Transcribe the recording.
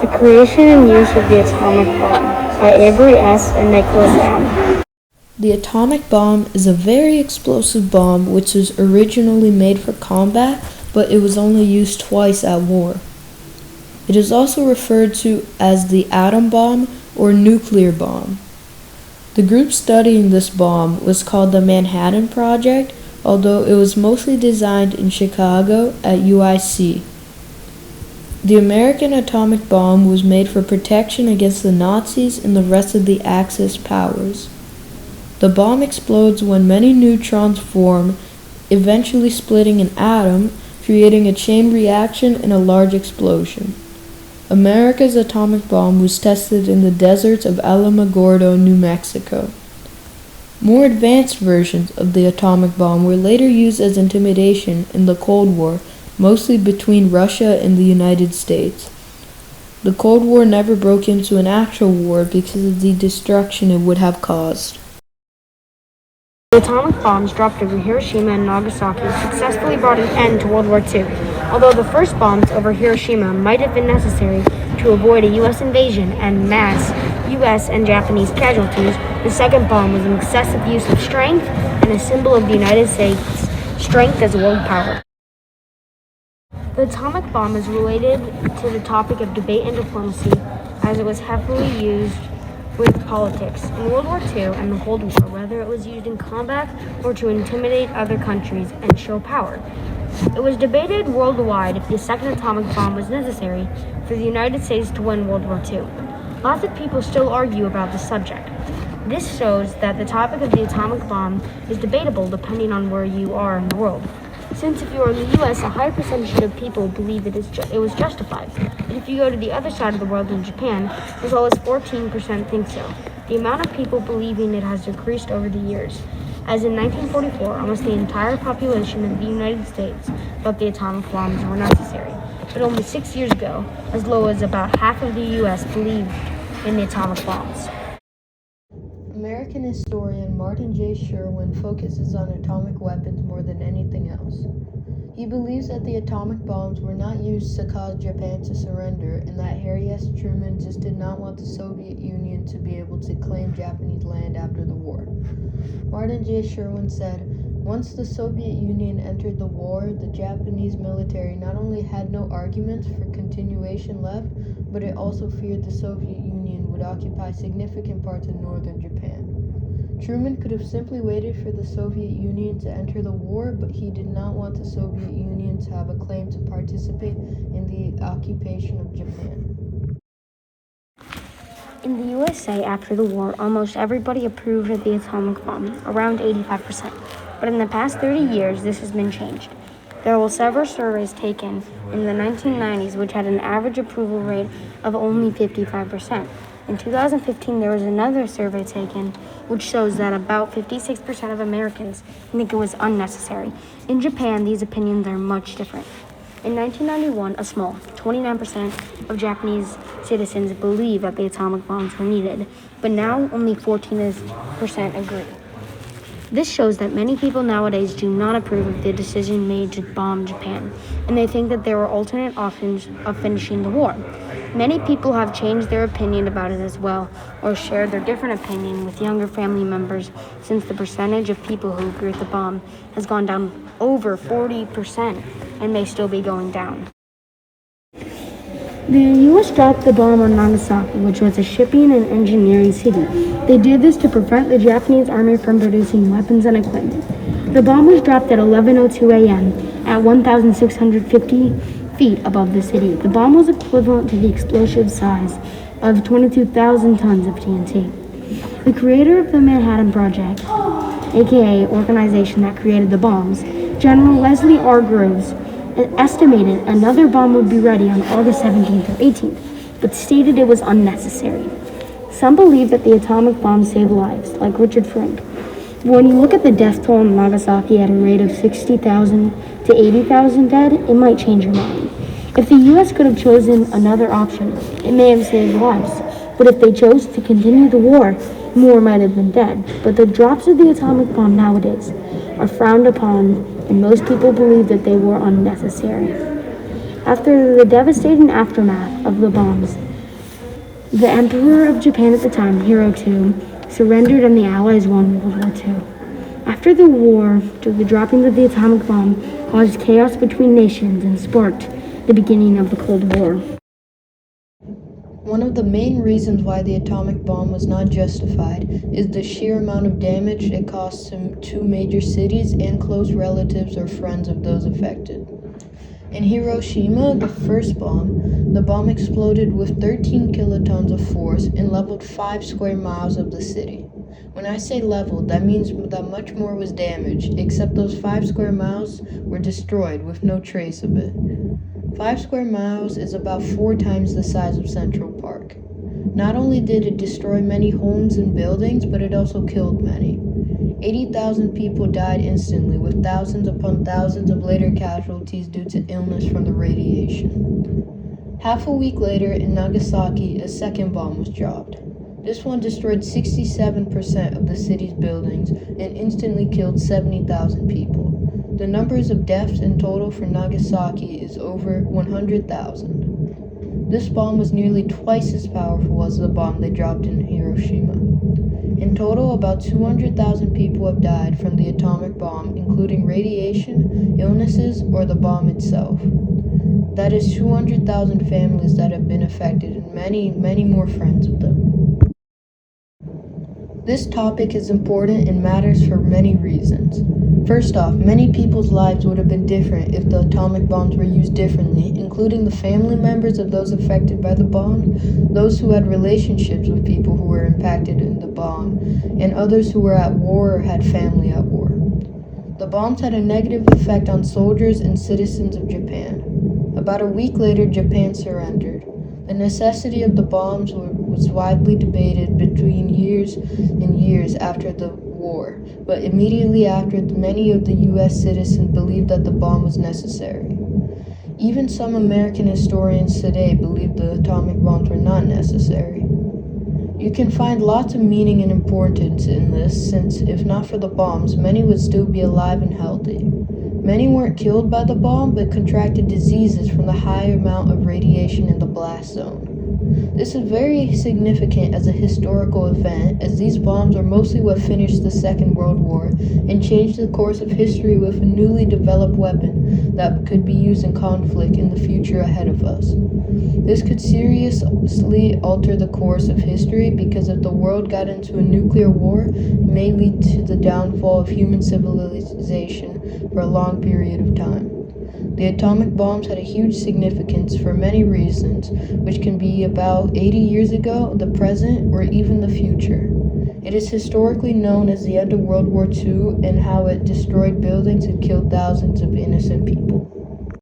The creation and use of the atomic bomb by Avery S. and Nicholas M. The atomic bomb is a very explosive bomb which was originally made for combat, but it was only used twice at war. It is also referred to as the atom bomb or nuclear bomb. The group studying this bomb was called the Manhattan Project, although it was mostly designed in Chicago at UIC. The American atomic bomb was made for protection against the Nazis and the rest of the Axis powers. The bomb explodes when many neutrons form, eventually splitting an atom, creating a chain reaction and a large explosion. America's atomic bomb was tested in the deserts of Alamogordo, New Mexico. More advanced versions of the atomic bomb were later used as intimidation in the Cold War, mostly between Russia and the United States. The Cold War never broke into an actual war because of the destruction it would have caused. The atomic bombs dropped over Hiroshima and Nagasaki successfully brought an end to World War II. Although the first bombs over Hiroshima might have been necessary to avoid a U.S. invasion and mass U.S. and Japanese casualties, the second bomb was an excessive use of strength and a symbol of the United States' strength as a world power. The atomic bomb is related to the topic of debate and diplomacy, as it was heavily used with politics in World War II and the Cold War, whether it was used in combat or to intimidate other countries and show power. It was debated worldwide if the second atomic bomb was necessary for the United States to win World War II. Lots of people still argue about the subject. This shows that the topic of the atomic bomb is debatable depending on where you are in the world. Since if you are in the U.S., a high percentage of people believe it was justified. But if you go to the other side of the world in Japan, as well as 14% think so. The amount of people believing it has decreased over the years. As in 1944, almost the entire population of the United States thought the atomic bombs were necessary. But only 6 years ago, as low as about half of the U.S. believed in the atomic bombs. American historian Martin J. Sherwin focuses on atomic weapons more than anything else. He believes that the atomic bombs were not used to cause Japan to surrender and that Harry S. Truman just did not want the Soviet Union to be able to claim Japanese land after the war. Martin J. Sherwin said, "Once the Soviet Union entered the war, the Japanese military not only had no arguments for continuation left, but it also feared the Soviet Union would occupy significant parts of northern Japan. Truman could have simply waited for the Soviet Union to enter the war, but he did not want the Soviet Union to have a claim to participate in the occupation of Japan." In the USA after the war, almost everybody approved of the atomic bomb, around 85%. But in the past 30 years, this has been changed. There were several surveys taken in the 1990s which had an average approval rate of only 55%. In 2015, there was another survey taken which shows that about 56% of Americans think it was unnecessary. In Japan, these opinions are much different. In 1991, a small 29% of Japanese citizens believed that the atomic bombs were needed, but now only 14% agree. This shows that many people nowadays do not approve of the decision made to bomb Japan, and they think that there were alternate options of finishing the war. Many people have changed their opinion about it as well, or shared their different opinion with younger family members, since the percentage of people who agree with the bomb has gone down over 40% and may still be going down. The U.S. dropped the bomb on Nagasaki, which was a shipping and engineering city. They did this to prevent the Japanese army from producing weapons and equipment. The bomb was dropped at 11:02 a.m. at 1,650 feet above the city. The bomb was equivalent to the explosive size of 22,000 tons of TNT. The creator of the Manhattan Project, aka organization that created the bombs, General Leslie R. Groves, estimated another bomb would be ready on August 17th or 18th, but stated it was unnecessary. Some believe that the atomic bomb saved lives, like Richard Frank. But when you look at the death toll in Nagasaki at a rate of 60,000 to 80,000 dead, it might change your mind. If the U.S. could have chosen another option, it may have saved lives. But if they chose to continue the war, more might have been dead. But the drops of the atomic bomb nowadays are frowned upon, and most people believe that they were unnecessary. After the devastating aftermath of the bombs, the Emperor of Japan at the time, Hirohito, surrendered and the Allies won World War II. After the war, the dropping of the atomic bomb caused chaos between nations and sparked the beginning of the Cold War. One of the main reasons why the atomic bomb was not justified is the sheer amount of damage it caused to two major cities and close relatives or friends of those affected. In Hiroshima, the first bomb, the bomb exploded with 13 kilotons of force and leveled 5 square miles of the city. When I say leveled, that means that much more was damaged, except those 5 square miles were destroyed with no trace of it. 5 square miles is about 4 times the size of Central Park. Not only did it destroy many homes and buildings, but it also killed many. 80,000 people died instantly, with thousands upon thousands of later casualties due to illness from the radiation. Half a week later, in Nagasaki, a second bomb was dropped. This one destroyed 67% of the city's buildings and instantly killed 70,000 people. The numbers of deaths in total for Nagasaki is over 100,000. This bomb was nearly twice as powerful as the bomb they dropped in Hiroshima. In total, about 200,000 people have died from the atomic bomb, including radiation, illnesses, or the bomb itself. That is 200,000 families that have been affected and many, many more friends of them. This topic is important and matters for many reasons. First off, many people's lives would have been different if the atomic bombs were used differently, including the family members of those affected by the bomb, those who had relationships with people who were impacted in the bomb, and others who were at war or had family at war. The bombs had a negative effect on soldiers and citizens of Japan. About a week later, Japan surrendered. The necessity of the bombs was widely debated between years and years after the war, but immediately after, many of the U.S. citizens believed that the bomb was necessary. Even some American historians today believe the atomic bombs were not necessary. You can find lots of meaning and importance in this, since if not for the bombs, many would still be alive and healthy. Many weren't killed by the bomb, but contracted diseases from the high amount of radiation in the blast zone. This is very significant as a historical event, as these bombs are mostly what finished the Second World War and changed the course of history with a newly developed weapon that could be used in conflict in the future ahead of us. This could seriously alter the course of history because if the world got into a nuclear war, it may lead to the downfall of human civilization for a long period of time. The atomic bombs had a huge significance for many reasons, which can be about 80 years ago, the present, or even the future. It is historically known as the end of World War II and how it destroyed buildings and killed thousands of innocent people.